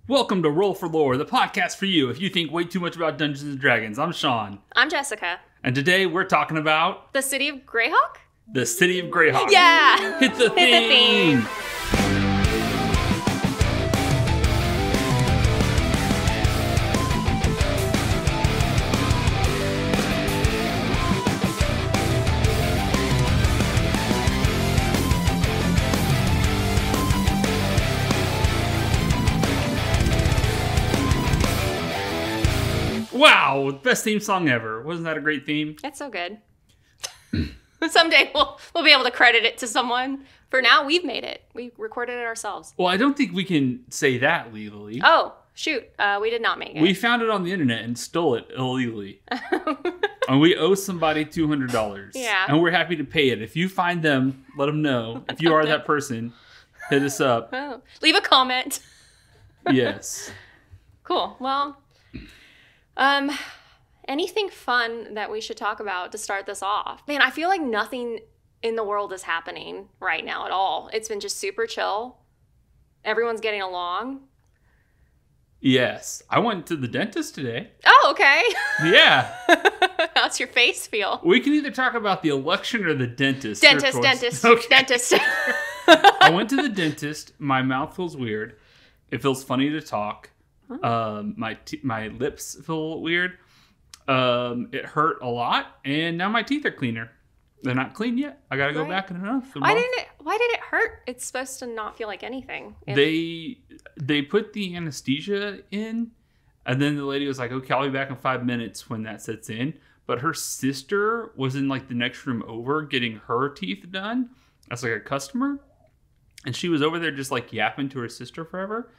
Welcome to Roll for Lore, the podcast for you if you think way too much about Dungeons & Dragons. I'm Sean. I'm Jessica. And today we're talking about... The city of Greyhawk? The city of Greyhawk. Yeah! Hit the theme! Wow, best theme song ever. Wasn't that a great theme? That's so good. Someday we'll be able to credit it to someone. For now, we've made it. We recorded it ourselves. Well, I don't think we can say that legally. Oh, shoot. We did not make it. We found it on the internet and stole it illegally. And we owe somebody $200. Yeah. And we're happy to pay it. If you find them, let them know. If you are that person, hit us up. Oh. Leave a comment. Yes. Cool. Well... anything fun that we should talk about to start this off? Man, I feel like nothing in the world is happening right now at all. It's been just super chill. Everyone's getting along. Yes. I went to the dentist today. Oh, okay. Yeah. How's your face feel? We can either talk about the election or the dentist. Dentist. Okay. Dentist. I went to the dentist. My mouth feels weird. It feels funny to talk. Oh. My lips feel weird. It hurt a lot, and now my teeth are cleaner. They're not clean yet. I gotta go back in another month. Why did it hurt? It's supposed to not feel like anything. They put the anesthesia in, and then the lady was like, "Okay, I'll be back in 5 minutes when that sets in." But her sister was in like the next room over getting her teeth done as like a customer, and she was over there just like yapping to her sister forever.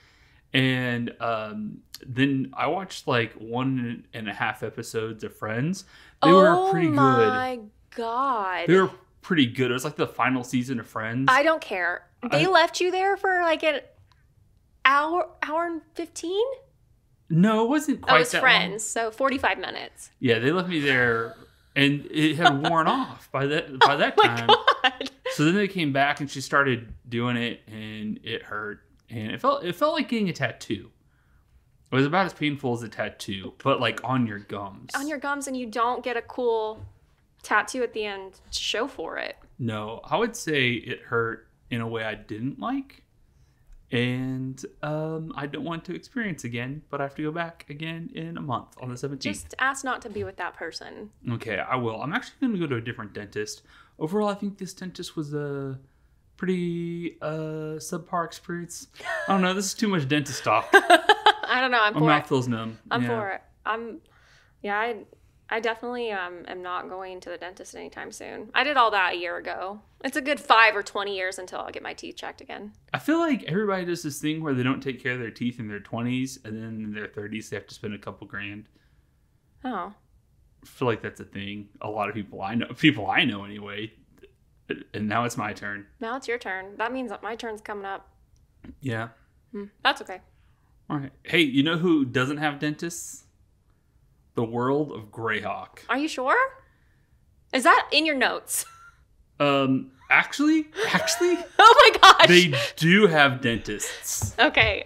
And then I watched like 1.5 episodes of Friends. They were pretty good. Oh my God. They were pretty good. It was like the final season of Friends. I don't care. They left you there for like an hour and 15? No, it wasn't quite that long. It was Friends, so 45 minutes. Yeah, they left me there, and it had worn off by that time. God. So then they came back, and she started doing it, and it hurt. And it felt like getting a tattoo. It was about as painful as a tattoo, but like on your gums. On your gums, and you don't get a cool tattoo at the end to show for it. No, I would say it hurt in a way I didn't like. And I don't want to experience again, but I have to go back again in a month on the 17th. Just ask not to be with that person. Okay, I will. I'm actually going to go to a different dentist. Overall, I think this dentist was a pretty subpar experience. I don't know. This is too much dentist talk. I don't know. I'm for it. My mouth feels numb. I'm for it. I definitely am not going to the dentist anytime soon. I did all that a year ago. It's a good 5 or 20 years until I'll get my teeth checked again. I feel like everybody does this thing where they don't take care of their teeth in their 20s, and then in their 30s they have to spend a couple grand. Oh. I feel like that's a thing. A lot of people I know anyway. And now it's my turn. Now it's your turn. That means that my turn's coming up. Yeah. That's okay. All right. Hey, you know who doesn't have dentists? The world of Greyhawk. Are you sure? Is that in your notes? Actually. Oh my gosh. They do have dentists. Okay.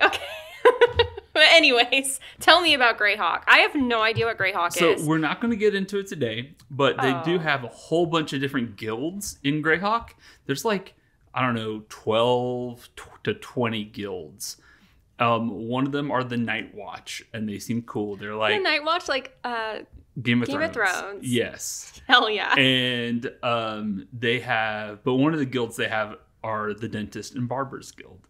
But anyways, tell me about Greyhawk. I have no idea what Greyhawk is. So we're not going to get into it today, but they do have a whole bunch of different guilds in Greyhawk. There's like, I don't know, 12 to 20 guilds. One of them are the Night Watch, and they seem cool. They're like... The Night Watch, like Game of Thrones. Yes. Hell yeah. And they have... But one of the guilds they have are the Dentist and Barbers Guild.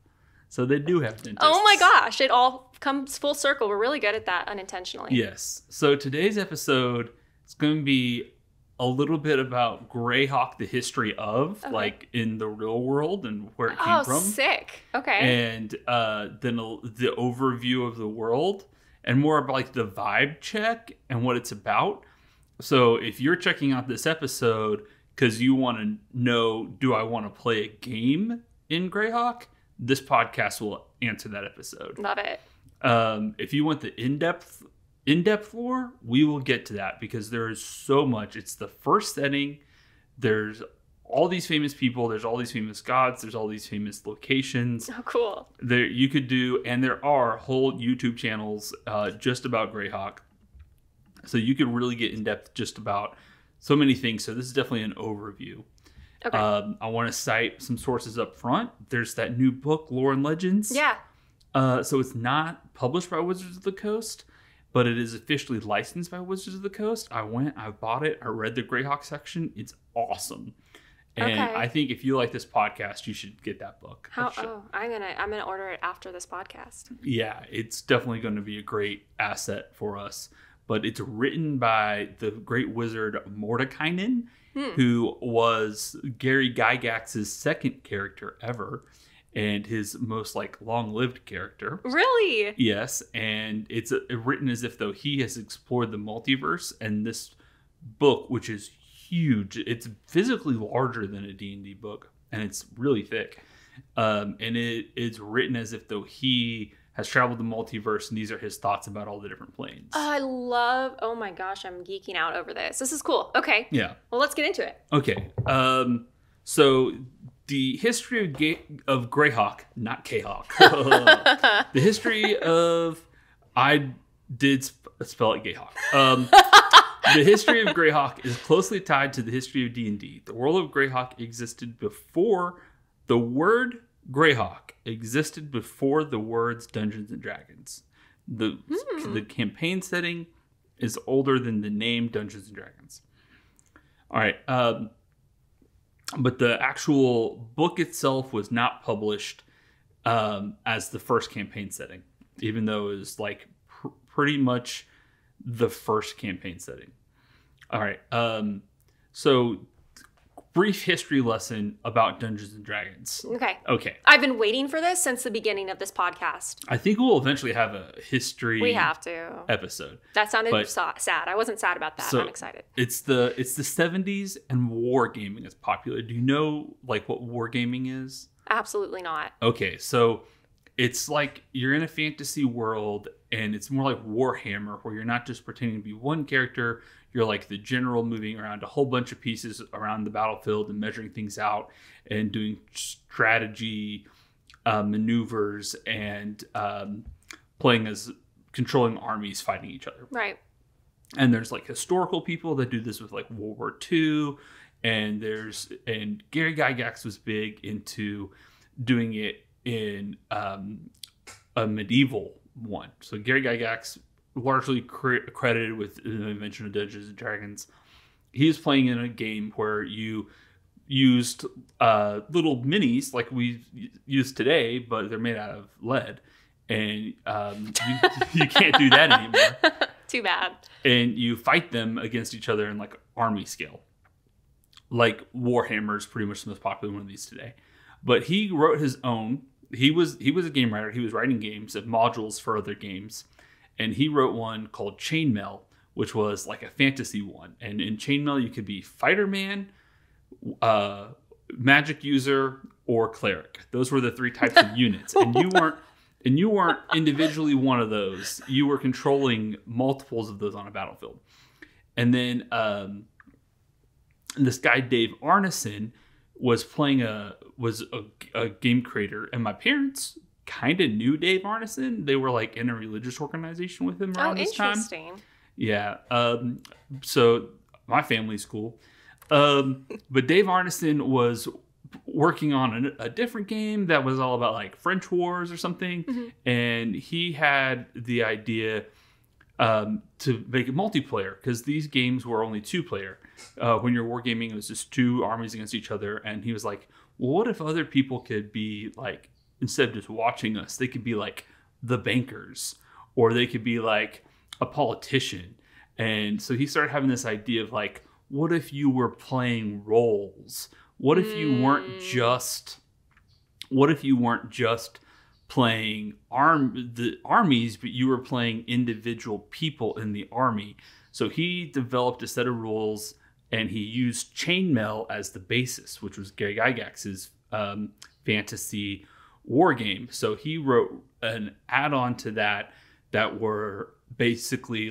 So they do have dentists. Oh my gosh, it all comes full circle. We're really good at that unintentionally. Yes. So today's episode is going to be a little bit about Greyhawk, the history of, like in the real world and where it came from. Oh, sick. Okay. And then the overview of the world and more about like the vibe check and what it's about. So if you're checking out this episode because you want to know, do I want to play a game in Greyhawk? This podcast will answer that episode. Love it. If you want the in-depth lore, we will get to that because there is so much. It's the first setting. There's all these famous people. There's all these famous gods. There's all these famous locations. Oh, cool. There you could do, and there are whole YouTube channels just about Greyhawk. So you could really get in depth just about so many things. So this is definitely an overview. Okay. I want to cite some sources up front. There's that new book, Lore and Legends. Yeah. So it's not published by Wizards of the Coast, but it is officially licensed by Wizards of the Coast. I bought it. I read the Greyhawk section. It's awesome. And Okay. I think if you like this podcast, you should get that book. I'm gonna order it after this podcast. Yeah, it's definitely going to be a great asset for us. But it's written by the great wizard Mordekainen, who was Gary Gygax's second character ever, and his most long-lived character. Really? Yes, and it's written as if though he has explored the multiverse, and this book, which is huge, it's physically larger than a D&D book, and it's really thick. And it's written as if though he has traveled the multiverse, and these are his thoughts about all the different planes. Oh my gosh, I'm geeking out over this. This is cool. Okay. Yeah. Well, let's get into it. Okay. So the history of Greyhawk, not K-Hawk. The history of... I did spell it Greyhawk. The history of Greyhawk is closely tied to the history of D&D. The world of Greyhawk existed before the word Greyhawk existed before the words Dungeons and Dragons. The campaign setting is older than the name Dungeons and Dragons. All right. But the actual book itself was not published as the first campaign setting, even though it was pretty much the first campaign setting. All right. So brief history lesson about Dungeons and Dragons. Okay. I've been waiting for this since the beginning of this podcast. I think we'll eventually have a history We have to. episode. That sounded sad. I wasn't sad about that. So I'm excited. It's the 70s and wargaming is popular. Do you know what wargaming is? Absolutely not. Okay, so it's like you're in a fantasy world, and it's more like Warhammer, where you're not just pretending to be one character. You're like the general moving around a whole bunch of pieces around the battlefield and measuring things out and doing strategy maneuvers and playing as controlling armies fighting each other. Right. And there's historical people that do this with World War II. And Gary Gygax was big into doing it in a medieval one. So Gary Gygax, largely credited with the invention of Dungeons and Dragons. He was playing in a game where you used little minis like we use today, but they're made out of lead, and you can't do that anymore. Too bad. And you fight them against each other in army scale. Warhammer is pretty much the most popular one of these today. But he wrote his own. He was a game writer. He was writing games of modules for other games. And he wrote one called Chainmail, which was a fantasy one. And in Chainmail, you could be fighter man, magic user, or cleric. Those were the three types of units. And you weren't individually one of those. You were controlling multiples of those on a battlefield. And then this guy Dave Arneson was a game creator, and my parents kind of knew Dave Arneson. They were in a religious organization with him around this time. Interesting. Yeah. So my family's cool. But Dave Arneson was working on a different game that was all about French wars or something. Mm-hmm. And he had the idea to make it multiplayer, because these games were only 2-player. When you're wargaming, it was just 2 armies against each other. And he was like, well, what if other people could be instead of just watching us, they could be the bankers, or they could be a politician. And so he started having this idea of what if you were playing roles? What if you weren't just playing the armies, but you were playing individual people in the army? So he developed a set of rules, and he used Chainmail as the basis, which was Gary Gygax's fantasy war game. So he wrote an add-on to that were basically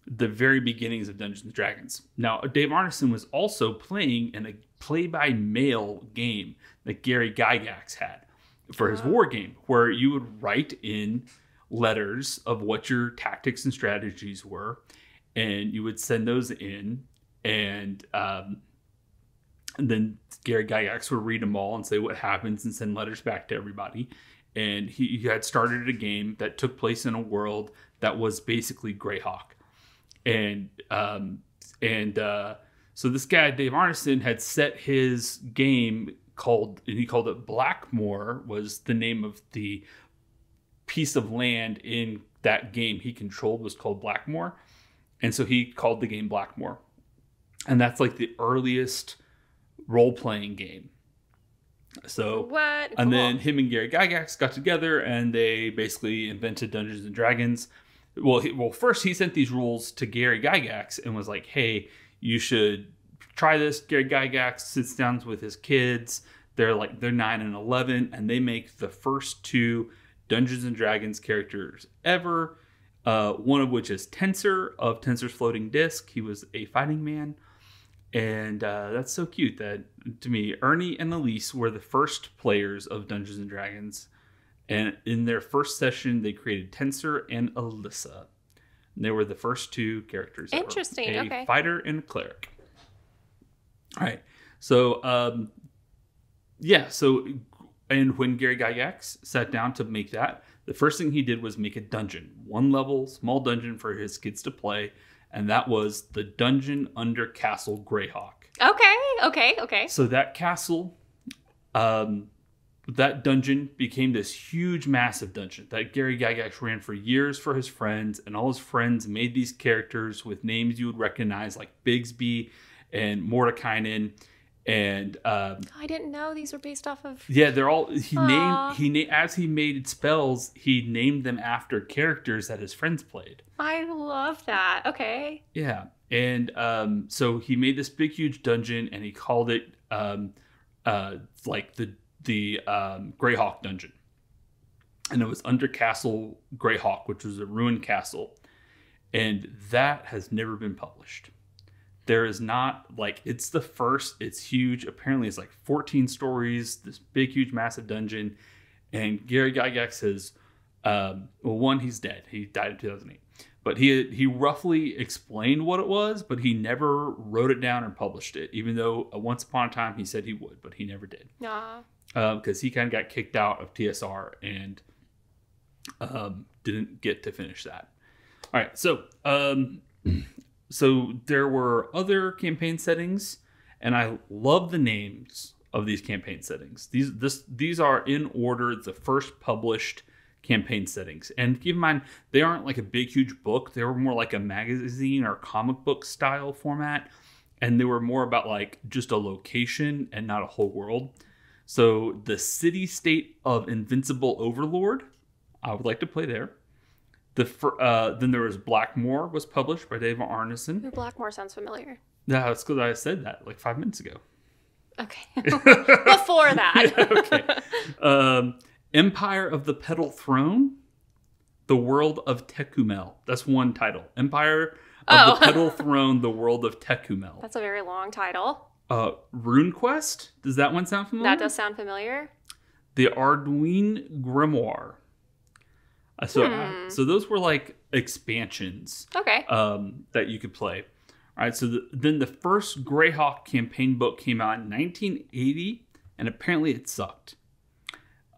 the very beginnings of Dungeons and Dragons. Now, Dave Arneson was also playing in a play-by-mail game that Gary Gygax had for his war game, where you would write in letters of what your tactics and strategies were, and you would send those in, and then Gary Gygax would read them all and say what happens and send letters back to everybody. And he had started a game that took place in a world that was basically Greyhawk. And so this guy, Dave Arneson, had set his game he called it Blackmore, was the name of the piece of land in that game he controlled, was called Blackmore. And so he called the game Blackmore. And that's like the earliest role-playing game. So, what? And Cool. then him and Gary Gygax got together and they basically invented Dungeons and Dragons. Well, first he sent these rules to Gary Gygax and was like, hey, you should try this. Gary Gygax sits down with his kids. They're 9 and 11, and they make the first 2 Dungeons and Dragons characters ever. One of which is Tensor of Tensor's Floating Disc. He was a fighting man. And that's so cute that, to me, Ernie and Elise were the first players of Dungeons and Dragons. And in their first session, they created Tensor and Alyssa. And they were the first 2 characters. Interesting. A Okay. fighter and a cleric. All right. So, and when Gary Gygax sat down to make that, the first thing he did was make a dungeon. 1 level, small dungeon for his kids to play. And that was the Dungeon Under Castle Greyhawk. Okay. So that castle, that dungeon became this huge, massive dungeon that Gary Gygax ran for years for his friends. And all his friends made these characters with names you would recognize, like Bigsby and Mordekainen. And I didn't know these were based off of. yeah, they're all as he made spells, he named them after characters that his friends played. I love that. Okay. Yeah, and so he made this big, huge dungeon, and he called it like the Greyhawk dungeon, and it was Under Castle Greyhawk, which was a ruined castle, and that has never been published. There is not, it's the first, it's huge. Apparently it's 14 stories, this big, huge, massive dungeon. And Gary Gygax says, one, he's dead. He died in 2008. But he roughly explained what it was, but he never wrote it down or published it, even though once upon a time he said he would, but he never did. Because he kind of got kicked out of TSR and didn't get to finish that. All right, so... So there were other campaign settings, and I love the names of these campaign settings. These are in order the first published campaign settings. And keep in mind, they aren't like a big, huge book. They were more like a magazine or comic book style format. And they were more about just a location and not a whole world. So the city-state of Invincible Overlord, I would like to play there. Then there was Blackmore, was published by Dave Arneson. Blackmore sounds familiar. Yeah, that's because I said that 5 minutes ago. Okay. Before that. Yeah, okay. Empire of the Petal Throne, The World of Tecumel. That's one title. Empire of the Petal Throne, The World of Tecumel. That's a very long title. Rune Quest. Does that one sound familiar? That does sound familiar. The Arduin Grimoire. So those were expansions. Okay. That you could play. All right. So then the first Greyhawk campaign book came out in 1980, and apparently it sucked.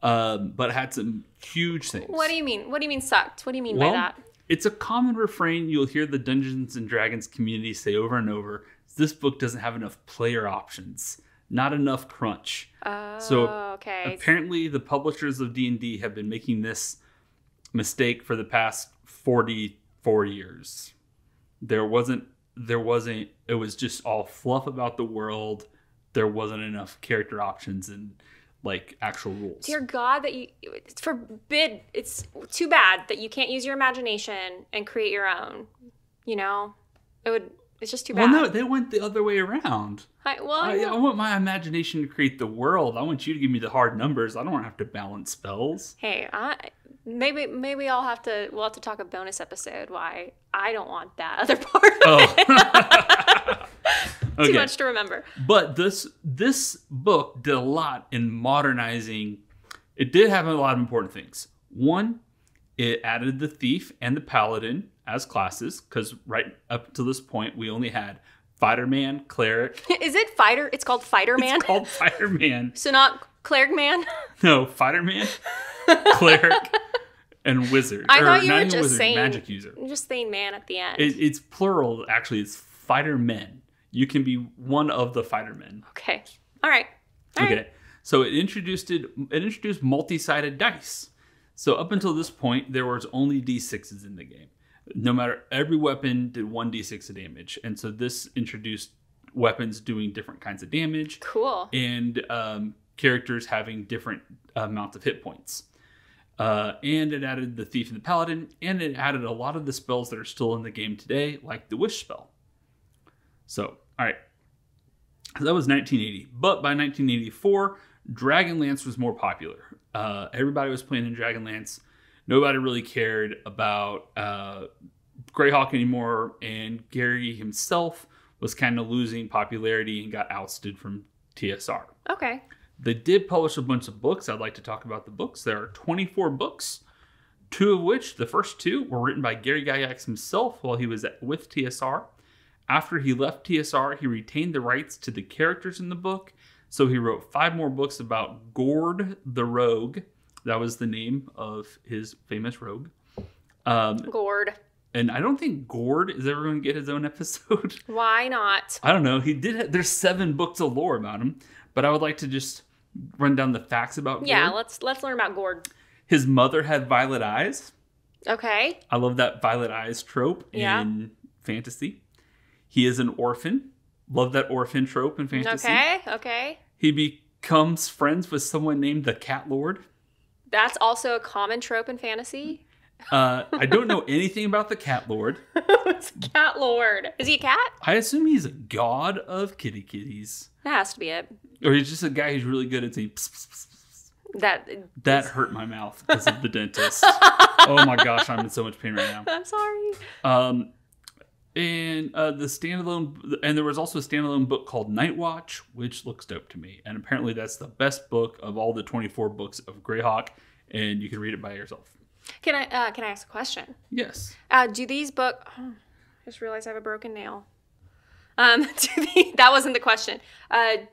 But it had some huge things. What do you mean? What do you mean sucked? What do you mean by that? It's a common refrain you'll hear the Dungeons and Dragons community say over and over. This book doesn't have enough player options. Not enough crunch. Okay. Apparently the publishers of D&D have been making this mistake for the past 44 years. It was just all fluff about the world. There wasn't enough character options and actual rules. Dear God, it's forbid. It's too bad that you can't use your imagination and create your own. It's just too bad. Well, no, they went the other way around. I want my imagination to create the world. I want you to give me the hard numbers. I don't want to have to balance spells. Hey, Maybe we'll have to talk a bonus episode why I don't want that other part of it. Okay. Too much to remember. But this book did a lot in modernizing. It did have a lot of important things. One, it added the thief and the paladin as classes, because right up to this point we only had fighter man, cleric. Is it fighter? It's called fighter man. It's called fighter man. So not cleric man. No, fighter man, cleric, and wizard. I thought you were just saying magic user. Just saying man at the end. It's plural. Actually, it's fighter men. You can be one of the fighter men. Okay. All right. Okay. So it introduced multi-sided dice. So up until this point, there was only D6s in the game. No matter, every weapon did 1d6 of damage. And so this introduced weapons doing different kinds of damage. Cool. And characters having different amounts of hit points. And it added the thief and the paladin. And it added a lot of the spells that are still in the game today, like the wish spell. So, all right. So that was 1980. But by 1984, Dragonlance was more popular. Everybody was playing in Dragonlance. Nobody really cared about Greyhawk anymore, and Gary himself was kind of losing popularity and got ousted from TSR. Okay. They did publish a bunch of books. I'd like to talk about the books. There are 24 books, two of which, the first two, were written by Gary Gygax himself while he was with TSR. After he left TSR, he retained the rights to the characters in the book, so he wrote 5 more books about Gord the Rogue. That was the name of his famous rogue. Gord. And I don't think Gord is ever going to get his own episode. Why not? I don't know. He did. There's 7 books of lore about him, but I would like to just run down the facts about Gord. Yeah, let's learn about Gord. His mother had violet eyes. Okay. I love that violet eyes trope in fantasy. He is an orphan. Love that orphan trope in fantasy. Okay. He becomes friends with someone named the Cat Lord. That's also a common trope in fantasy. I don't know anything about the Cat Lord. It's Cat Lord. Is he a cat? I assume he's a god of kitties. That has to be it. Or he's just a guy who's really good at saying pss, pss, pss, pss. That hurt my mouth because of the dentist. Oh my gosh, I'm in so much pain right now. I'm sorry. And there was also a standalone book called Night Watch, which looks dope to me. And apparently that's the best book of all the 24 books of Greyhawk, and you can read it by yourself. Can I ask a question? Yes. Do these books... I just realized I have a broken nail. That wasn't the question.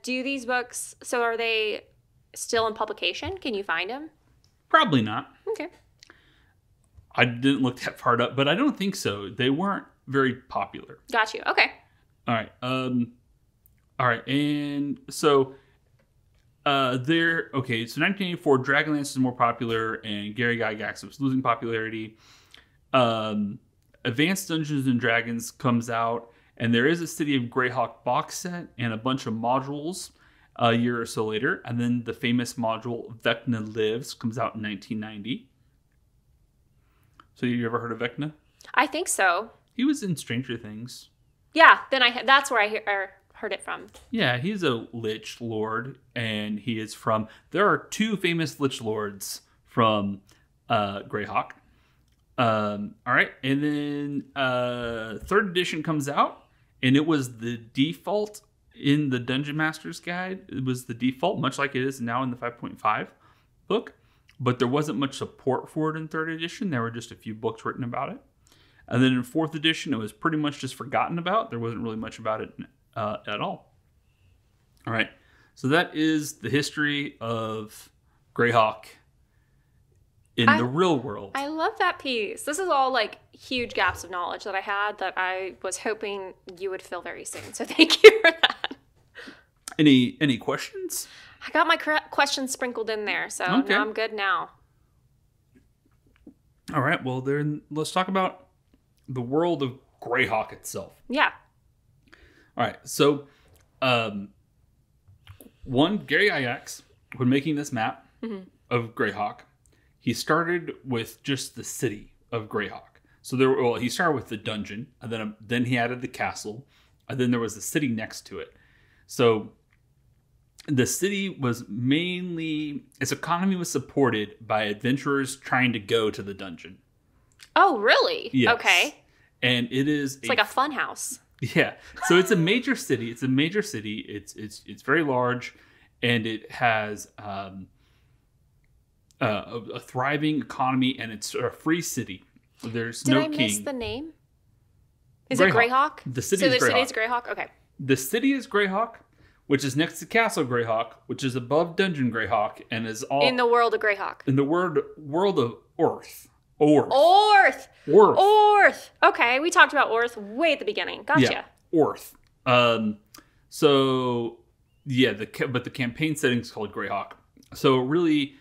Do these books... So are they still in publication? Can you find them? Probably not. Okay. I didn't look that far up, but I don't think so. They weren't very popular. Got you. Okay. All right. And so okay, so 1984, Dragonlance is more popular and Gary Gygax was losing popularity. Advanced Dungeons and Dragons comes out, and there is a City of Greyhawk box set and a bunch of modules a year or so later. And then the famous module Vecna Lives comes out in 1990. So you ever heard of Vecna? I think so. He was in Stranger Things. Yeah, then that's where I heard it from. Yeah, he's a Lich Lord, and he is from... There are 2 famous Lich Lords from Greyhawk. All right, and then 3rd edition comes out, and it was the default in the Dungeon Master's Guide. It was the default, much like it is now in the 5.5 book, but there wasn't much support for it in 3rd edition. There were just a few books written about it. And then in 4th edition, it was pretty much just forgotten about. There wasn't really much about it at all. All right. So that is the history of Greyhawk in the real world. I love that piece. This is all like huge gaps of knowledge that I had that I was hoping you would fill very soon. So thank you for that. Any questions? I got my questions sprinkled in there. So now I'm good now. All right. Well, then let's talk about the world of Greyhawk itself. Yeah. All right. So, Gary Gygax, when making this map of Greyhawk, he started with just the city of Greyhawk. So he started with the dungeon, and then he added the castle, and then there was the city next to it. So the city was mainly, its economy was supported by adventurers trying to go to the dungeon. Oh, really? Yes. Okay. And it is It's like a fun house. Yeah. So it's a major city. It's very large, and it has a thriving economy, and it's a free city. There's no king. Did I miss the name? Is Greyhawk. it Greyhawk? The city is Greyhawk. City is Greyhawk? Okay. The city is Greyhawk, which is next to Castle Greyhawk, which is above Dungeon Greyhawk, and is all In the world of Greyhawk. in the world of Orth. Orth. Orth. Okay, we talked about Orth way at the beginning. Gotcha. Yeah, Orth. So yeah, but the campaign setting is called Greyhawk. So it really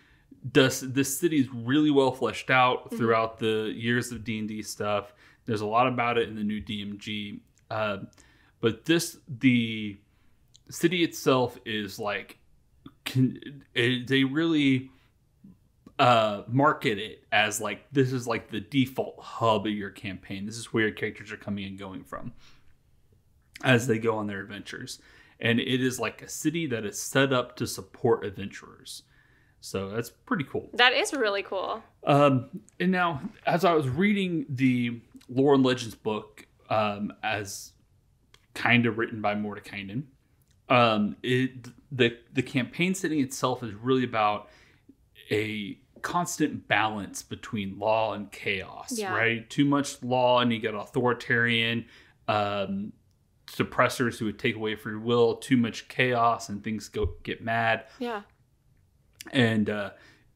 this city is really well fleshed out throughout the years of D&D stuff. There's a lot about it in the new DMG. But the city itself is like, they really market it as like, this is like the default hub of your campaign. This is where your characters are coming and going from as they go on their adventures. And it is like a city that is set up to support adventurers. So that's pretty cool. That is really cool. And now, as I was reading the Lore and Legends book, as kind of written by Mordekainen, the campaign setting itself is really about a constant balance between law and chaos, right? Too much law and you get authoritarian suppressors who would take away free will. Too much chaos and things get mad. Yeah. And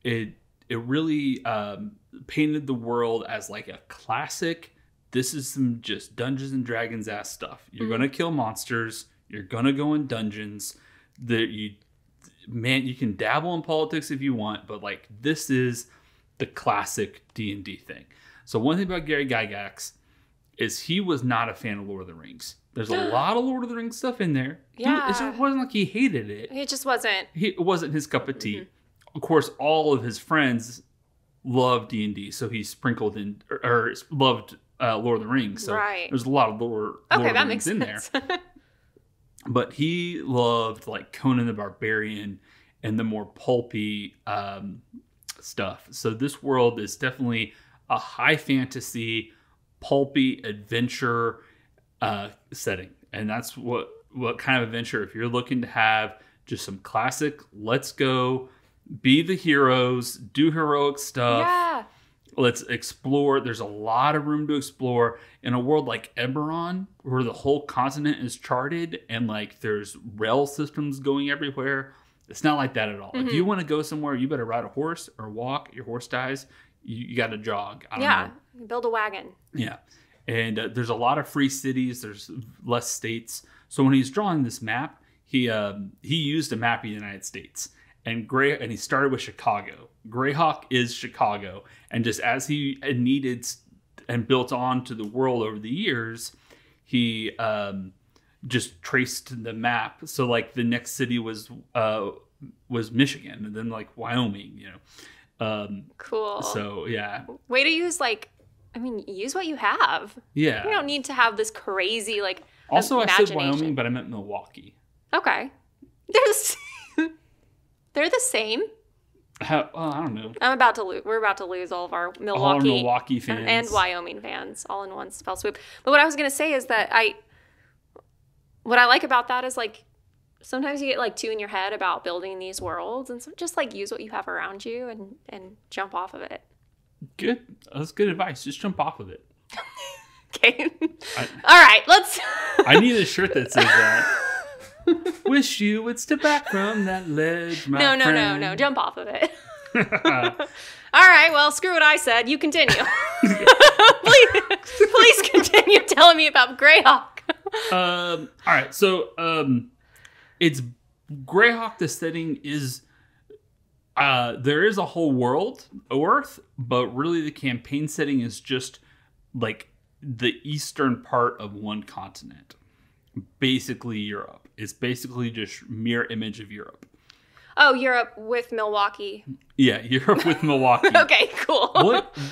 it really painted the world as like a classic. This is some just Dungeons and Dragons ass stuff. You're gonna kill monsters. You're gonna go in dungeons. You can dabble in politics if you want, but like, this is the classic D&D thing. So one thing about Gary Gygax is he was not a fan of Lord of the Rings. There's a lot of Lord of the Rings stuff in there. Yeah. It wasn't like he hated it. It just wasn't. It wasn't his cup of tea. Of course, all of his friends loved D&D, so he sprinkled in, or loved Lord of the Rings. So there's a lot of Lord of the Rings in there. But he loved like Conan the Barbarian and the more pulpy stuff. So this world is definitely a high fantasy, pulpy adventure setting. And that's what kind of adventure, if you're looking to have just some classic, let's go, be the heroes, do heroic stuff. Yeah. Let's explore. There's a lot of room to explore in a world like Eberron, where the whole continent is charted and like there's rail systems going everywhere. It's not like that at all. If you want to go somewhere, you better ride a horse or walk. Your horse dies, you got to jog. I don't know. Build a wagon. Yeah. And there's a lot of free cities. There's less states. So when he's drawing this map, he used a map of the United States. And he started with Chicago. Greyhawk is Chicago. And just as he needed and built on to the world over the years, he just traced the map. So like the next city was Michigan, and then like Wyoming, Cool. So yeah. Way to use use what you have. Yeah. You don't need to have this crazy Also, I said Wyoming, but I meant Milwaukee. Okay. They're the same. I don't know. We're about to lose all of our Milwaukee fans and Wyoming fans all in one fell swoop. But what I was going to say is that what I like about that is like, sometimes you get like too in your head about building these worlds, and so just like use what you have around you and jump off of it. Good. That's good advice. Just jump off of it. Okay. All right. Let's. I need a shirt that says that. Wish you would step back from that ledge, my friend. No. Jump off of it. All right. Well, screw what I said. You continue. please continue telling me about Greyhawk. All right. So, it's Greyhawk. The setting is, there is a whole world, Earth, but really the campaign setting is just like the eastern part of one continent. Basically Europe. It's basically just mirror image of Europe. Oh, Europe with Milwaukee. Yeah, Europe with Milwaukee. Okay, cool.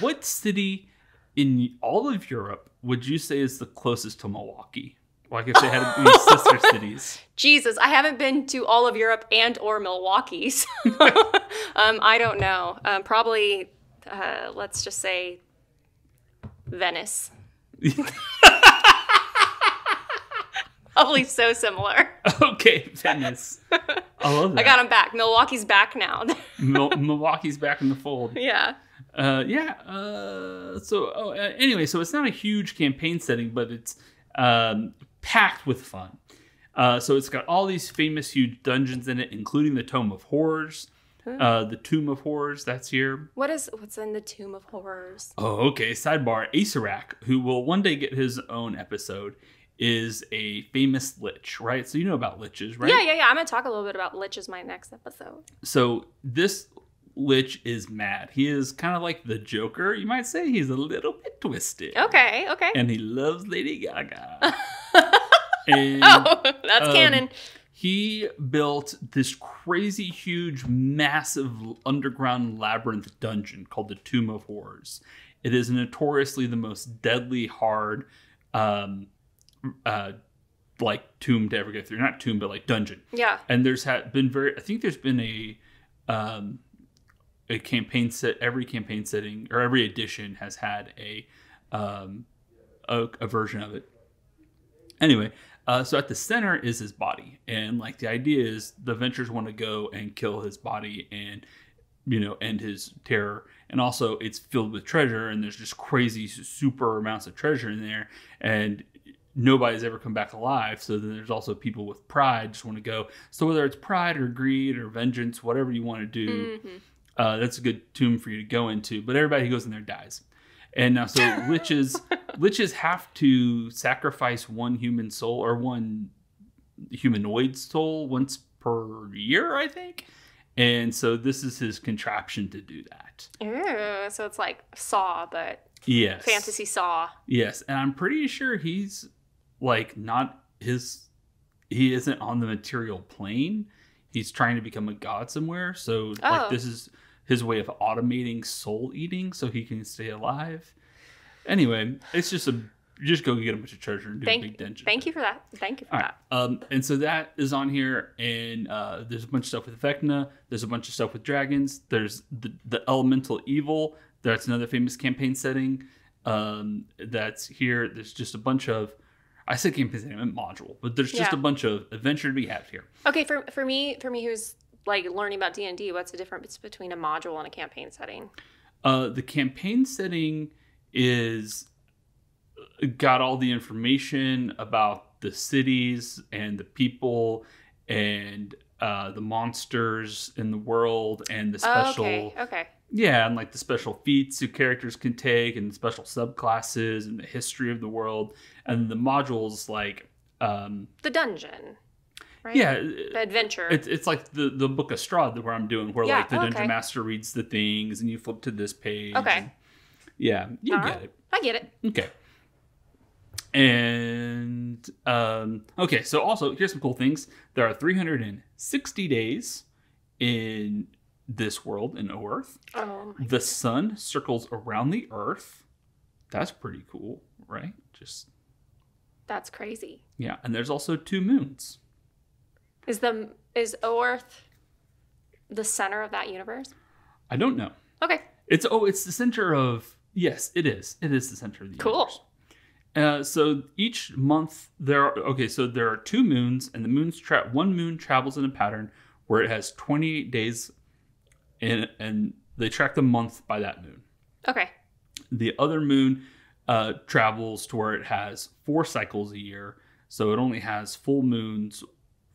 What city in all of Europe would you say is the closest to Milwaukee? Like if they had to be sister cities. Jesus, I haven't been to all of Europe and or Milwaukee. So I don't know. Probably, let's just say Venice. Probably so similar. Okay, Venice. I love that. I got him back. Milwaukee's back now. Milwaukee's back in the fold. Yeah. Anyway, so it's not a huge campaign setting, but it's packed with fun. So it's got all these famous huge dungeons in it, including the Tomb of Horrors. The Tomb of Horrors, that's here. What's in the Tomb of Horrors? Oh, okay. Sidebar. Asarak, who will one day get his own episode, is a famous lich, right? So you know about liches, right? Yeah. I'm going to talk a little bit about liches my next episode. So this lich is mad. He is kind of like the Joker. You might say he's a little bit twisted. Okay. And he loves Lady Gaga. And, that's canon. He built this crazy, huge, massive underground labyrinth dungeon called the Tomb of Horrors. It is notoriously the most deadly, hard, like tomb to ever go through. Not tomb, but like dungeon. Yeah. And there's been I think there's been a campaign set. Every campaign setting or every edition has had a version of it. Anyway, so at the center is his body, and like the idea is the Adventurers want to go and kill his body and end his terror. And also it's filled with treasure, and there's just crazy super amounts of treasure in there, and nobody's ever come back alive. So then there's also people with pride just want to go. So whether it's pride or greed or vengeance, whatever you want to do, that's a good tomb for you to go into. But everybody who goes in there dies. And now, so liches have to sacrifice one human soul or one humanoid soul once per year, I think. And so this is his contraption to do that. Ooh, so it's like Saw, but yes, fantasy Saw. Yes, and I'm pretty sure he's like he isn't on the material plane. He's trying to become a god somewhere. So like this is his way of automating soul eating so he can stay alive. Anyway, it's just just go get a bunch of treasure and do a big dungeon. Thank you for that. And so that is on here, and there's a bunch of stuff with Vecna. There's a bunch of stuff with dragons. There's the elemental evil. That's another famous campaign setting. That's here. There's just a bunch of, I said campaign setting, I meant module, but there's just a bunch of adventure to be had here. Okay, for me who's like learning about D&D, what's the difference between a module and a campaign setting? The campaign setting is got all the information about the cities and the people and the monsters in the world and the special okay. Yeah, and like the special feats your characters can take and special subclasses and the history of the world. And the modules like the dungeon. Right? Yeah. The adventure. It's like the book of Strahd where I'm doing where like the dungeon master reads the things and you flip to this page. Okay. And, yeah, you get it. I get it. Okay. And okay, so also here's some cool things. There are 360 days in this world in Earth. Oh, the sun circles around the Earth. That's pretty cool, right? That's crazy. Yeah, and there's also 2 moons. Is Earth the center of that universe? I don't know. Okay. It's the center of, yes, it is. It is the center of the universe. Cool. So each month there are 2 moons, and the moons one moon travels in a pattern where it has 28 days in, and they track the month by that moon. Okay. The other moon travels to where it has 4 cycles a year, so it only has full moons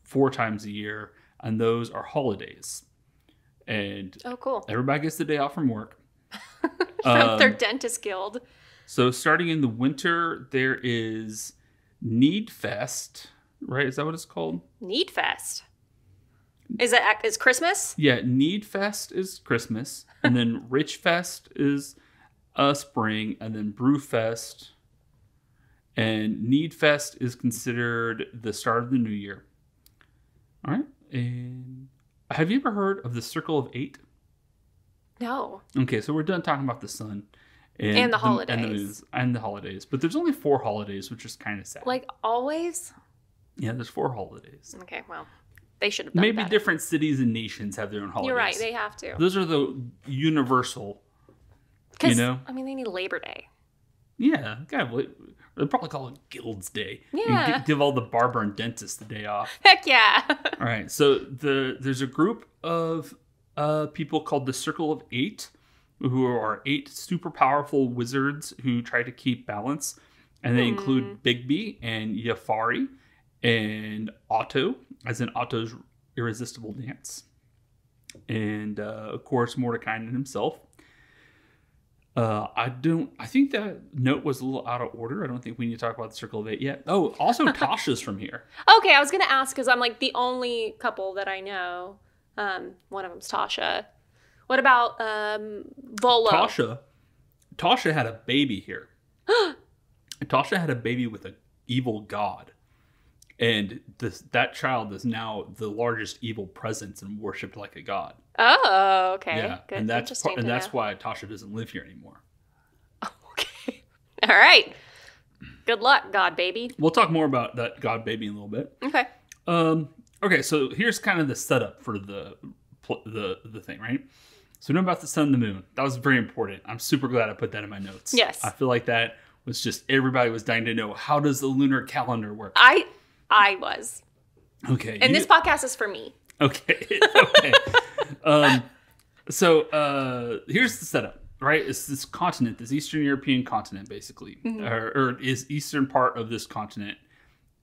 4 times a year, and those are holidays. And cool. Everybody gets the day off from work. From their dentist guild. So starting in the winter, there is Need Fest, right? Is that what it's called? Need Fest. Is Christmas? Yeah, Need Fest is Christmas, and then Rich Fest is spring, and then Brew Fest. And Need Fest is considered the start of the new year. All right. And have you ever heard of the Circle of 8? No. Okay, so we're done talking about the sun. And the holidays. And the moons. And the holidays. But there's only 4 holidays, which is kind of sad. Like always? Yeah, there's 4 holidays. Okay, well, they should have done Maybe better. different cities and nations have their own holidays. You're right, they have to. Those are the universal, you know? I mean, they need Labor Day. Yeah, they'll probably call it Guild's Day. Yeah. And give all the barber and dentist the day off. Heck yeah. All right, so there's a group of people called the Circle of 8, who are 8 super powerful wizards who try to keep balance. And they include Bigby and Yafari and Otto, as in Otto's Irresistible Dance. And, of course, Mordekainen himself. I think that note was a little out of order. I don't think we need to talk about the Circle of 8 yet. Oh, also Tasha's from here. Okay, I was going to ask because I'm like the only couple that I know. One of them's Tasha. What about Volo? Tasha had a baby here. Tasha had a baby with an evil god. And that child is now the largest evil presence and worshipped like a god. Oh, okay. Yeah, good. and that's why Tasha doesn't live here anymore. Okay. All right. Good luck, God baby. We'll talk more about that god baby in a little bit. Okay. Okay, so here's kind of the setup for the thing, right? So know about the sun and the moon. That was very important. I'm super glad I put that in my notes. Yes. I feel like that was just everybody was dying to know, how does the lunar calendar work? I was. Okay. And this podcast is for me. Okay. Okay. So here's the setup, right? It's this continent, this Eastern European continent, basically, or is eastern part of this continent,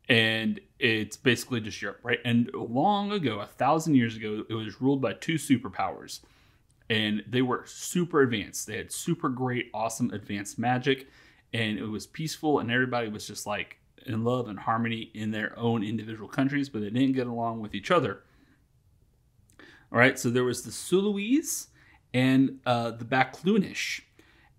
and it's basically just Europe, right? And long ago, 1,000 years ago, it was ruled by 2 superpowers, and they were super advanced. They had super great, awesome, advanced magic, and it was peaceful, and everybody was just like in love and harmony in their own individual countries, but they didn't get along with each other. All right, so there was the Suluese and the Baklunish,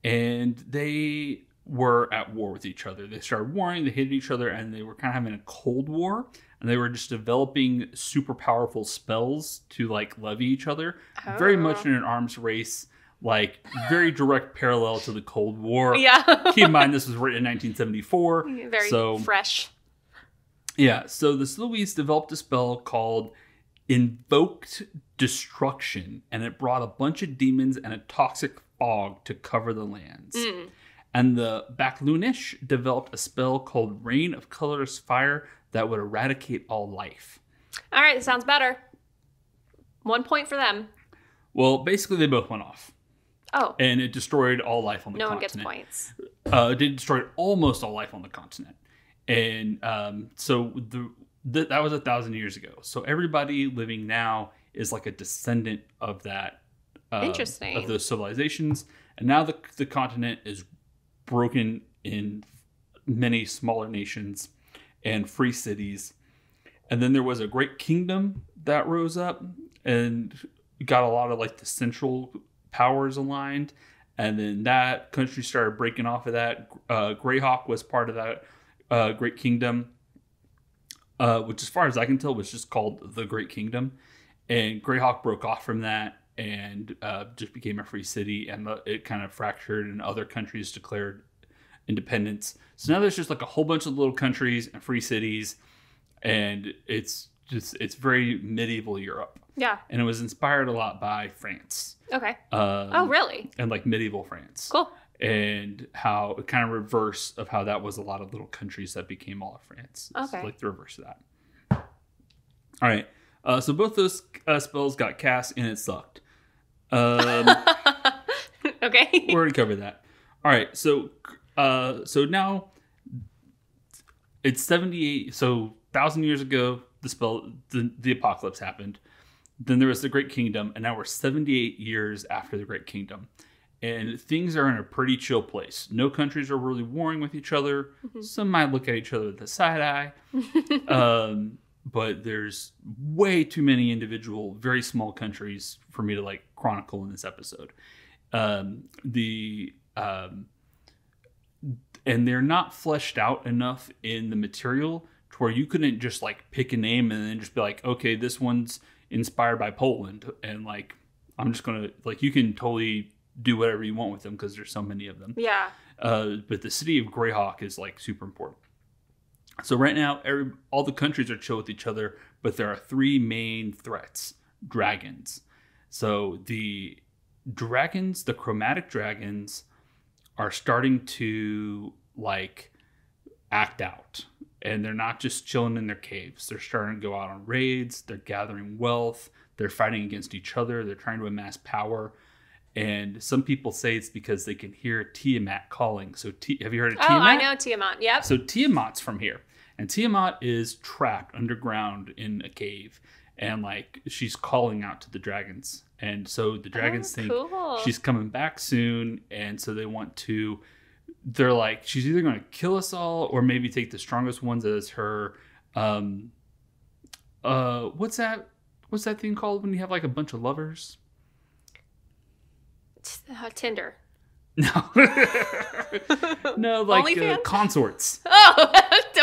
and they were at war with each other. They started warring, they hated each other, and they were kind of having a cold war, and they were just developing super powerful spells to like levy each other, very much in an arms race, like very direct parallel to the Cold War. Yeah. Keep in mind, this was written in 1974. Very fresh. Yeah, so the Suluese developed a spell called Invoked Destruction, and it brought a bunch of demons and a toxic fog to cover the lands. And the Baklunish developed a spell called Rain of Colorless Fire that would eradicate all life. All right, that sounds better. 1 point for them. Well, basically, they both went off. Oh. And it destroyed all life on the No continent. one gets points. It destroyed almost all life on the continent. And so that was 1,000 years ago. So everybody living now is like a descendant of that. Interesting. Of those civilizations. And now the continent is broken in many smaller nations and free cities. And then there was a great kingdom that rose up and got a lot of like the central powers aligned. And then that country started breaking off of that. Greyhawk was part of that great kingdom, which as far as I can tell was just called the Great Kingdom. And Greyhawk broke off from that and just became a free city, and it kind of fractured, and other countries declared independence. So now there's just like a whole bunch of little countries and free cities, and it's very medieval Europe. Yeah. And it was inspired a lot by France. Okay. Oh, really? And like medieval France. Cool. And how it kind of reverse of how that was a lot of little countries that became all of France. It's okay. like the reverse of that. All right. So both those spells got cast and it sucked. Okay. We already covered that. All right. So now it's 78. So 1,000 years ago, the apocalypse happened. Then there was the Great Kingdom, and now we're 78 years after the Great Kingdom. And things are in a pretty chill place. No countries are really warring with each other. Mm-hmm. Some might look at each other with a side eye. But there's way too many individual, very small countries for me to like chronicle in this episode. And they're not fleshed out enough in the material to where you couldn't just like pick a name and then just be like, okay, this one's inspired by Poland. And like, I'm just going to like, you can totally do whatever you want with them because there's so many of them. Yeah. But the city of Greyhawk is like super important. So right now, all the countries are chill with each other, but there are 3 main threats. Dragons. So the dragons, the chromatic dragons, are starting to like act out. And they're not just chilling in their caves. They're starting to go out on raids. They're gathering wealth. They're fighting against each other. They're trying to amass power. And some people say it's because they can hear Tiamat calling. So have you heard of Tiamat? Oh, I know Tiamat. Yep. So Tiamat's from here. And Tiamat is trapped underground in a cave. And like she's calling out to the dragons. And so the dragons think she's coming back soon. And so they want to... They're like, she's either going to kill us all or maybe take the strongest ones as her... What's that thing called when you have like a bunch of lovers? Tinder. No. No, like consorts. Oh,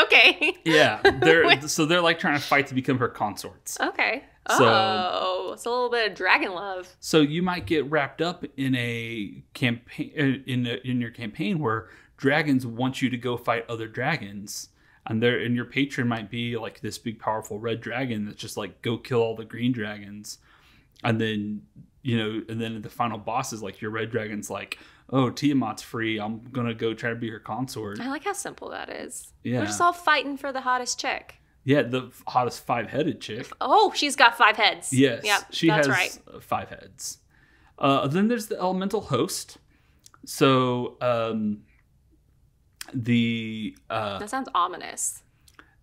okay. Yeah, they're like trying to fight to become her consorts. Okay. So it's a little bit of dragon love. So you might get wrapped up in a campaign in your campaign where dragons want you to go fight other dragons, and your patron might be like this big powerful red dragon that's just like go kill all the green dragons, and then the final boss is like your red dragon's like, oh, Tiamat's free. I'm going to go try to be her consort. I like how simple that is. Yeah. We're just all fighting for the hottest chick. Yeah, the hottest 5-headed chick. Oh, she's got 5 heads. Yes. Yep, she has right. 5 heads. Then there's the elemental host. So that sounds ominous.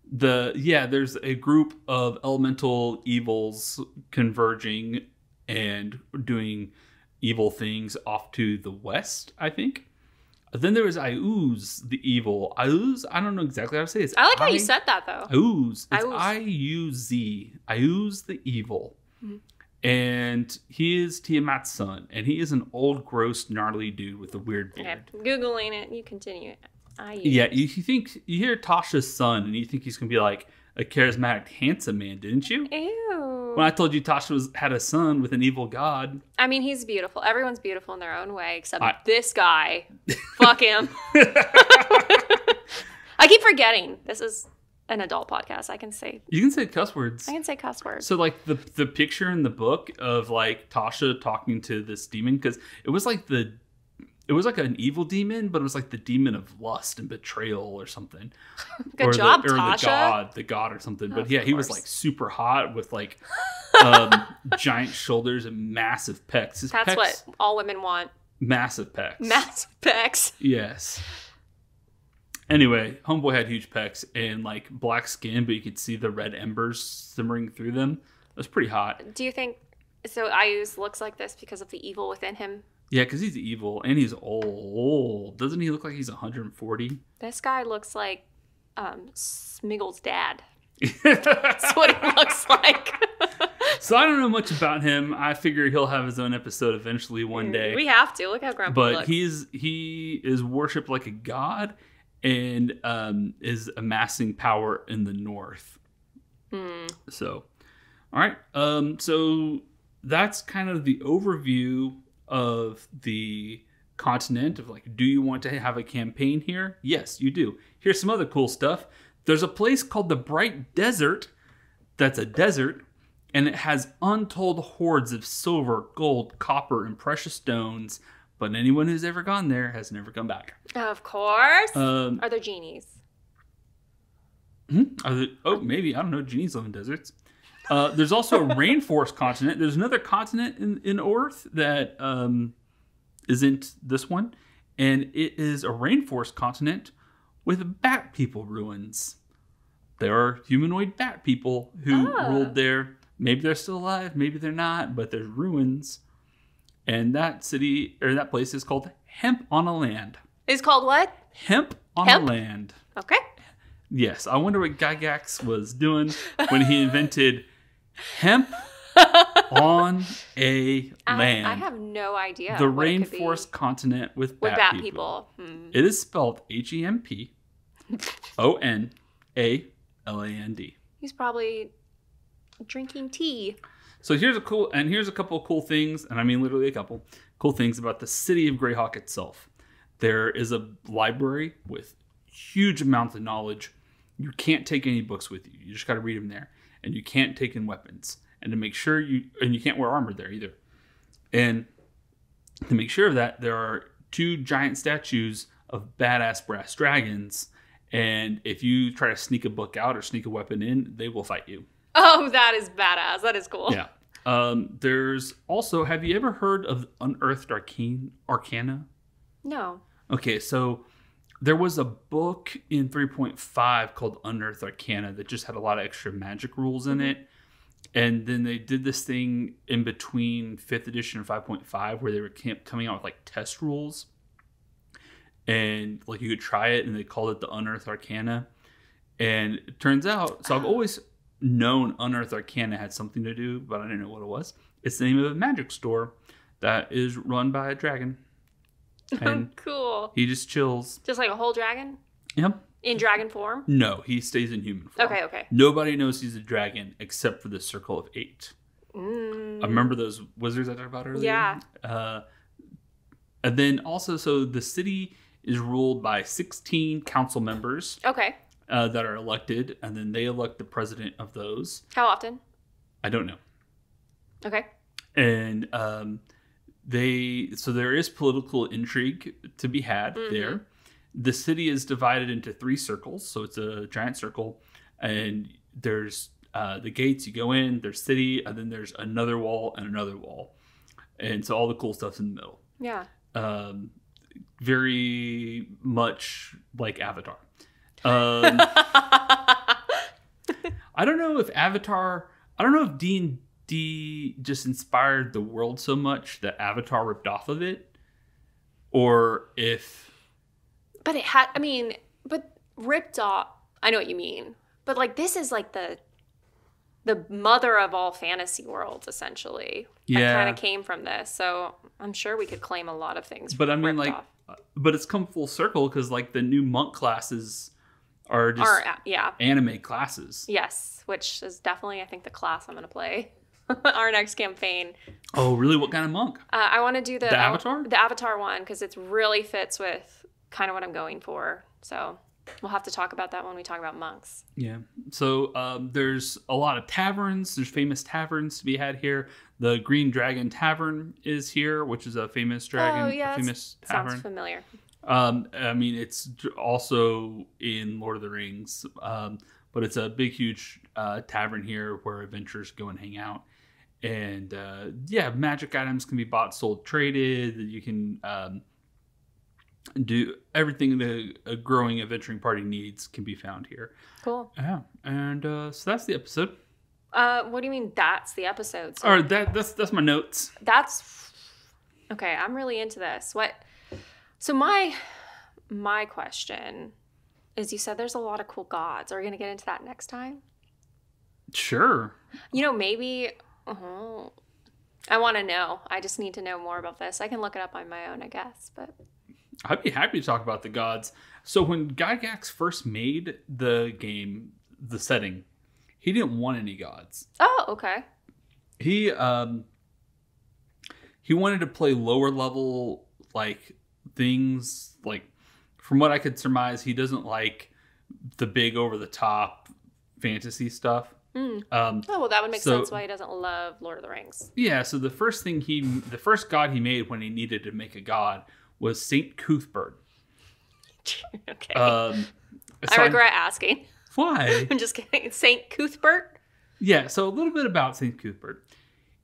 There's a group of elemental evils converging and doing evil things off to the west, I think. Then there was Iuz, the evil. Iuz, I don't know exactly how to say it. I like how you said that, though. Iuz. It's I-U-Z. Iuz, the evil. Mm-hmm. And he is Tiamat's son. And he is an old, gross, gnarly dude with a weird beard. Okay. Googling it. You continue. Yeah, you hear Tasha's son, and you think he's going to be like a charismatic, handsome man, didn't you? Ew. When I told you Tasha had a son with an evil god. I mean, he's beautiful. Everyone's beautiful in their own way, except this guy. Fuck him. I keep forgetting. This is an adult podcast. You can say cuss words. I can say cuss words. So, like, the picture in the book of, like, Tasha talking to this demon, because it was like an evil demon, but it was like the demon of lust and betrayal or something. Good job, Tasha. The god or something. But yeah, he was like super hot with like giant shoulders and massive pecs. That's what all women want. Massive pecs. Massive pecs. Yes. Anyway, homeboy had huge pecs and like black skin, but you could see the red embers simmering through them. It was pretty hot. Do you think so? Iuz looks like this because of the evil within him. Yeah, because he's evil and he's old. Doesn't he look like he's 140? This guy looks like Smiggle's dad. That's what he looks like. So I don't know much about him. I figure he'll have his own episode eventually one day. We have to. Look how grumpy he looks. But he is worshipped like a god and is amassing power in the north. So, all right. So that's kind of the overview of the continent of like, do you want to have a campaign here? Yes, you do. Here's some other cool stuff. There's a place called the Bright Desert that's a desert, and it has untold hordes of silver, gold, copper, and precious stones, but anyone who's ever gone there has never come back. Of course. Are there genies? Maybe. I don't know. Genies live in deserts. There's also a rainforest continent. There's another continent in Earth that isn't this one. And it is a rainforest continent with bat people ruins. There are humanoid bat people who ruled there. Maybe they're still alive. Maybe they're not. But there's ruins. And that place is called Hemp on a Land. It's called what? Hemp on a Land. Okay. Yes. I wonder what Gygax was doing when he invented hemp on a land. I have no idea. The rainforest continent with bat people. It is spelled HEMPONALAND. He's probably drinking tea. So here's a couple of cool things, and I mean literally a couple cool things about the city of Greyhawk itself. There is a library with huge amounts of knowledge. You can't take any books with you. You just got to read them there. And you can't take in weapons. And to make sure you can't wear armor there either. And to make sure of that, there are 2 giant statues of badass brass dragons. And if you try to sneak a book out or sneak a weapon in, they will fight you. Oh, that is badass. That is cool. Yeah. There's also, have you ever heard of Unearthed Arcana? No. Okay, so there was a book in 3.5 called Unearthed Arcana that just had a lot of extra magic rules in it. And then they did this thing in between 5th edition and 5.5 where they were coming out with like test rules. And like you could try it and they called it the Unearthed Arcana. And it turns out, so I've always known Unearthed Arcana had something to do, but I didn't know what it was. It's the name of a magic store that is run by a dragon. And oh, cool. He just chills. Just like a whole dragon? Yep. In dragon form? No, he stays in human form. Okay. Nobody knows he's a dragon except for the Circle of 8. I Mm. remember those wizards I talked about earlier? Yeah. And then also, so the city is ruled by 16 council members. Okay. That are elected, and then they elect the president of those. How often? I don't know. Okay. And there is political intrigue to be had there. The city is divided into 3 circles, so it's a giant circle, and there's the gates. You go in, there's city, and then there's another wall and another wall, and so all the cool stuff's in the middle. Yeah. Very much like Avatar. I don't know if D&D just inspired the world so much that Avatar ripped off of it, or if... But but ripped off, I know what you mean. But like, this is like the mother of all fantasy worlds, essentially. Yeah. That kind of came from this. So I'm sure we could claim a lot of things. But I mean, ripped like, off. but it's come full circle because like the new monk classes are just anime classes. Yes, which is definitely, I think, the class I'm going to play our next campaign. Oh, really? What kind of monk? I want to do the Avatar? The Avatar one because it really fits with kind of what I'm going for. So we'll have to talk about that when we talk about monks. Yeah. So there's a lot of taverns. There's famous taverns to be had here. The Green Dragon Tavern is here, which is a famous dragon. Oh, yeah. Famous tavern. Sounds familiar. I mean, it's also in Lord of the Rings, but it's a big, huge tavern here where adventurers go and hang out. And magic items can be bought, sold, traded. You can do everything that a growing adventuring party needs can be found here. Cool. Yeah, and so that's the episode. What do you mean that's the episode? So Or that's my notes. that's okay. I'm really into this. So my question is, you said there's a lot of cool gods. Are we gonna get into that next time? Sure. Maybe. I want to know. I just need to know more about this. I can look it up on my own, I guess. But I'd be happy to talk about the gods. So when Gygax first made the game, the setting, he didn't want any gods. oh, okay. He wanted to play lower level like things. Like from what I could surmise, he doesn't like the big over the top fantasy stuff. Well, that would make sense why he doesn't love Lord of the Rings. Yeah, so the first god he made when he needed to make a god was Saint Cuthbert. Okay. So I regret asking. Why? I'm just kidding. Saint Cuthbert? Yeah, so a little bit about Saint Cuthbert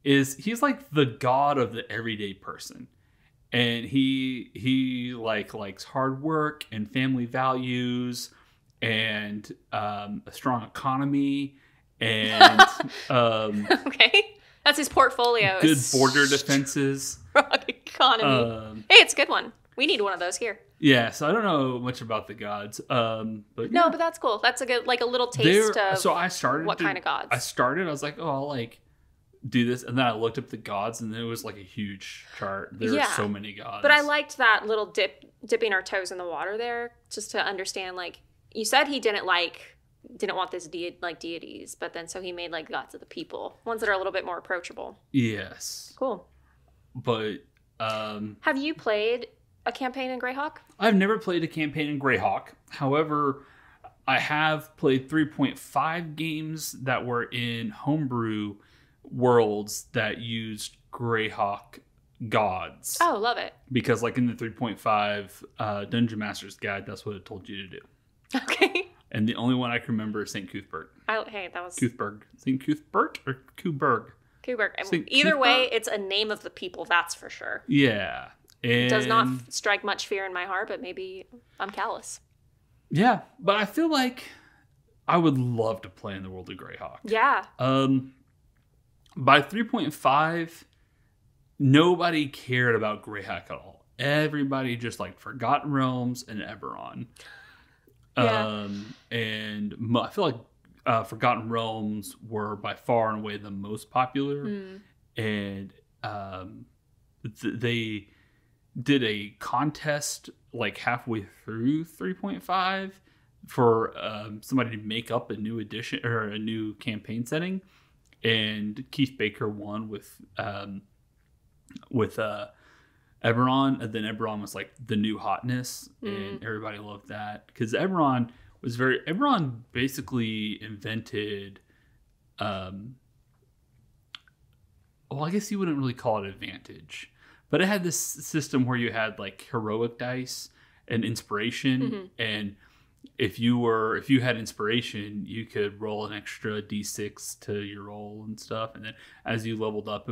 is he's like the god of the everyday person. And he likes hard work and family values and a strong economy and okay. That's his portfolio. good border defenses. Strong economy. Hey, it's a good one. We need one of those here. Yeah, so I don't know much about the gods. But no, but that's cool. That's a good, like a little taste of so I started what kind of gods. I was like, oh, I'll like do this, and then I looked up the gods, and it was like a huge chart. There were so many gods. But I liked that little dipping our toes in the water there, just to understand. Like you said, he didn't want this deities, but then so he made like gods of the people, ones that are a little bit more approachable. Yes. Cool. But Have you played a campaign in Greyhawk? I've never played a campaign in Greyhawk. However, I have played 3.5 games that were in homebrew worlds that used Greyhawk gods. Oh, love it. Because like in the 3.5 Dungeon Master's Guide, that's what it told you to do. Okay. And the only one I can remember is St. Cuthbert. Hey, that was... Cuthberg. St. Cuthbert or Kuberg? Kuberg. Either way, it's a name of the people, that's for sure. Yeah. And it does not strike much fear in my heart, but maybe I'm callous. Yeah, but I feel like I would love to play in the world of Greyhawk. Yeah. By 3.5, nobody cared about Greyhawk at all. Everybody just liked Forgotten Realms and Eberron. Yeah. And I feel like Forgotten Realms were by far and away the most popular. And they did a contest like halfway through 3.5 for somebody to make up a new edition or a new campaign setting, and Keith Baker won with Eberron, and then Eberron was like the new hotness, and everybody loved that because Eberron basically invented well, I guess you wouldn't really call it advantage, but it had this system where you had like heroic dice and inspiration, and if you had inspiration, you could roll an extra d6 to your roll and stuff, and then as you leveled up,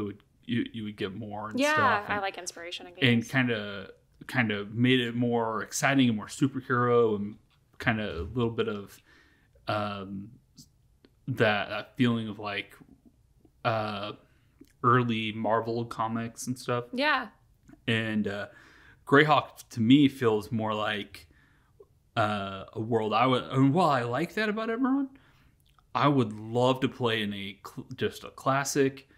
you would get more and stuff. Yeah, I like inspiration in games. And kind of made it more exciting and more superhero, and kind of a little bit of that feeling of like early Marvel comics and stuff. Yeah. And Greyhawk to me feels more like a world and while I like that about Eberron, I would love to play in just a classic.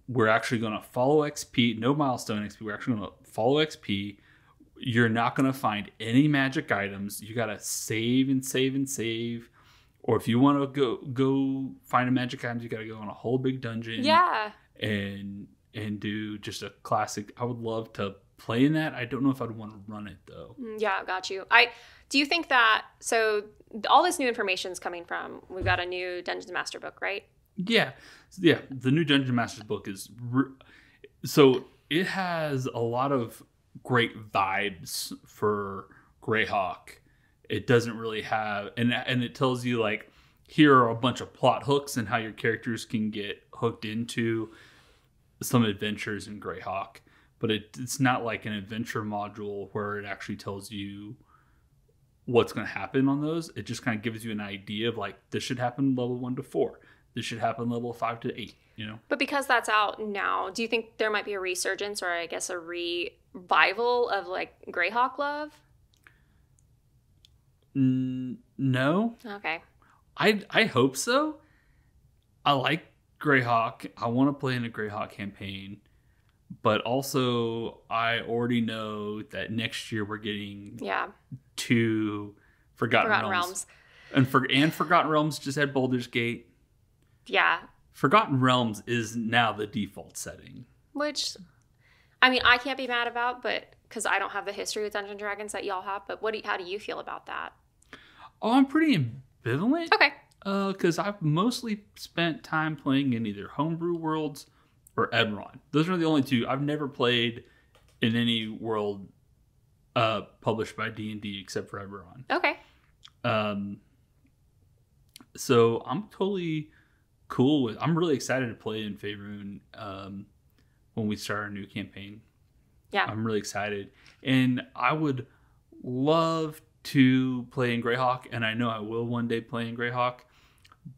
We're actually going to follow XP, no milestone XP. We're actually going to follow XP. You're not going to find any magic items. You got to save and save and save. Or if you want to go find a magic item, you got to go on a whole big dungeon. Yeah. And do just a classic. I would love to play in that. I don't know if I'd want to run it though. Yeah, got you. Do you think that, so all this new information is coming from, we've got a new Dungeons Master book, right? Yeah. The new Dungeon Master's book is, so it has a lot of great vibes for Greyhawk. It doesn't really have, and it tells you like, here are a bunch of plot hooks and how your characters can get hooked into some adventures in Greyhawk. But it's not like an adventure module where it actually tells you what's going to happen on those. It just kind of gives you an idea of like, this should happen level 1 to 4. This should happen level 5 to 8, you know? But because that's out now, do you think there might be a resurgence or I guess a revival of like Greyhawk love? No. Okay. I hope so. I like Greyhawk. I want to play in a Greyhawk campaign. But also, I already know that next year we're getting 2 Forgotten Realms. And Forgotten Realms just had Baldur's Gate. Yeah. Forgotten Realms is now the default setting. Which, I mean, I can't be mad about, but because I don't have the history with Dungeons & Dragons that y'all have. But how do you feel about that? Oh, I'm pretty ambivalent. Okay. Because I've mostly spent time playing in either homebrew worlds or Eberron. Those are the only 2. I've never played in any world published by D&D except for Eberron. Okay. So I'm totally cool with. I'm really excited to play in Faerun when we start our new campaign. Yeah. I'm really excited, and I would love to play in Greyhawk, and I know I will one day play in Greyhawk.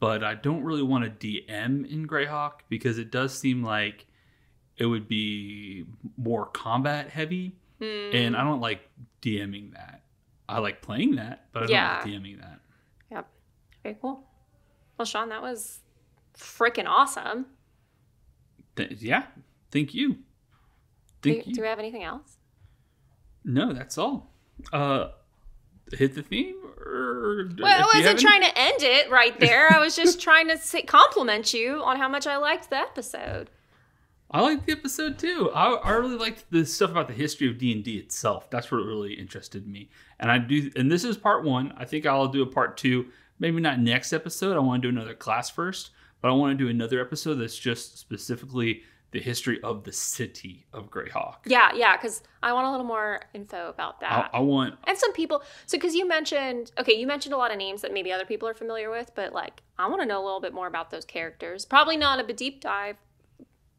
But I don't really want to DM in Greyhawk because it does seem like it would be more combat heavy. And I don't like DMing that. I like playing that, but I don't like DMing that. Yep. Okay, cool. Well, Sean, that was freaking awesome. Yeah. Thank you. Do we have anything else? No, that's all. Hit the theme? Well, I wasn't trying to end it right there. I was just trying to compliment you on how much I liked the episode. I liked the episode too. I really liked the stuff about the history of D&D itself. That's what really interested me. And this is part 1. I think I'll do a part 2. Maybe not next episode. I want to do another class first, but I want to do another episode that's just specifically the history of the city of Greyhawk. Yeah, because I want a little more info about that. I want... And some people... So, because you mentioned a lot of names that maybe other people are familiar with, but, like, I want to know a little bit more about those characters. Probably not a deep dive,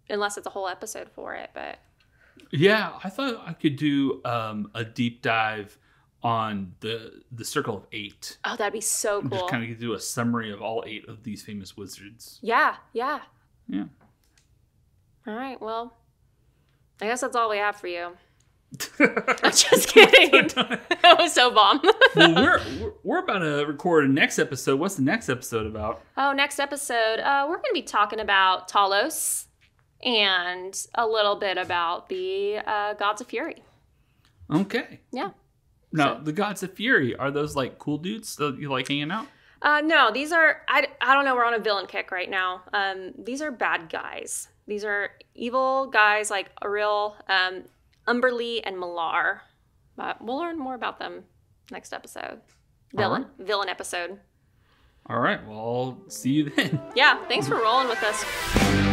unless it's a whole episode for it, but... Yeah, I thought I could do a deep dive on the Circle of 8. Oh, that'd be so cool. Just kind of do a summary of all 8 of these famous wizards. Yeah. Yeah. All right, well, I guess that's all we have for you. I'm just kidding. That was so bomb. Well, we're about to record a next episode. What's the next episode about? Oh, next episode, we're going to be talking about Talos and a little bit about the Gods of Fury. Okay. Yeah. Now, the Gods of Fury, are those like cool dudes that you like hanging out? No, these are, I don't know, we're on a villain kick right now. These are bad guys. These are evil guys like a real Umberlee and Malar. But we'll learn more about them next episode. Villain episode. All right, well, I'll see you then. Yeah, thanks for rolling with us.